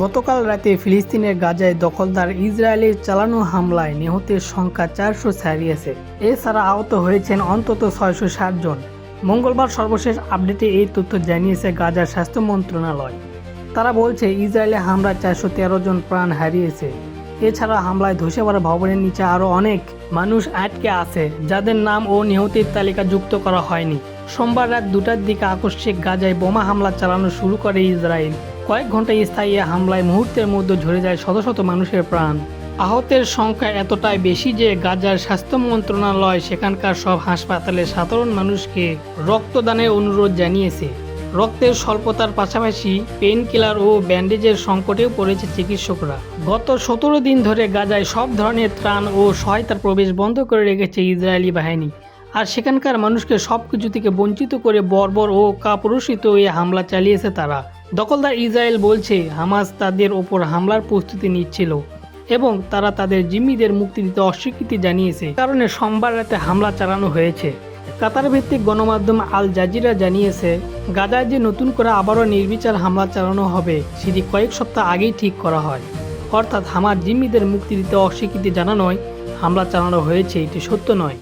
গতকাল রাতে ফিলিস্তিনের গাজায় দখলদার ইসরায়েলের চালানো হামলায় নিহতের সংখ্যা 400 ছাড়িয়েছে। এছাড়া আহত হয়েছেন অন্তত 660 জন। মঙ্গলবার সর্বশেষ আপডেটে এই তথ্য জানিয়েছে গাজার স্বাস্থ্য মন্ত্রণালয়। তারা বলছে ইসরায়েলের হামলায় 413 জন প্রাণ হারিয়েছে। এছাড়া হামলায় ধসে পড়া ভবনের নিচে আরও অনেক মানুষ আটকে আছে, যাদের নাম ও নিহতের তালিকা যুক্ত করা হয়নি। সোমবার রাত 2টার দিকে আকস্মিক গাজায় বোমা হামলা চালানো শুরু করে ইসরায়েল। কয়েক ঘন্টা স্থায়ী হামলায় মুহূর্তের মধ্যে ঝরে যায় শত শত মানুষের প্রাণ। আহতের সংখ্যা এতটাই বেশি যে গাজার স্বাস্থ্য মন্ত্রণালয় সেখানকার সব হাসপাতালে সাধারণ মানুষকে রক্তদানের অনুরোধ জানিয়েছে। রক্তের স্বল্পতার পাশাপাশি পেইন কিলার ও ব্যান্ডেজের সংকটেও পড়েছে চিকিৎসকরা। গত 17 দিন ধরে গাজায় সব ধরনের ত্রাণ ও সহায়তার প্রবেশ বন্ধ করে রেখেছে ইসরায়েলি বাহিনী। আর সেখানকার মানুষকে সব কিছু থেকে বঞ্চিত করে বর্বর ও কাপুরুষিত হয়ে হামলা চালিয়েছে তারা। দখলদার ইসরায়েল বলছে হামাস তাদের ওপর হামলার প্রস্তুতি নিচ্ছিল এবং তারা তাদের জিম্মিদের মুক্তি দিতে অস্বীকৃতি জানিয়েছে, কারণে সোমবার রাতে হামলা চালানো হয়েছে। কাতার ভিত্তিক গণমাধ্যম আল জাজিরা জানিয়েছে, গাজায় যে নতুন করে আবারও নির্বিচার হামলা চালানো হবে সেটি কয়েক সপ্তাহ আগেই ঠিক করা হয়। অর্থাৎ হামাস জিম্মিদের মুক্তি দিতে অস্বীকৃতি জানানোয় হামলা চালানো হয়েছে, এটি সত্য নয়।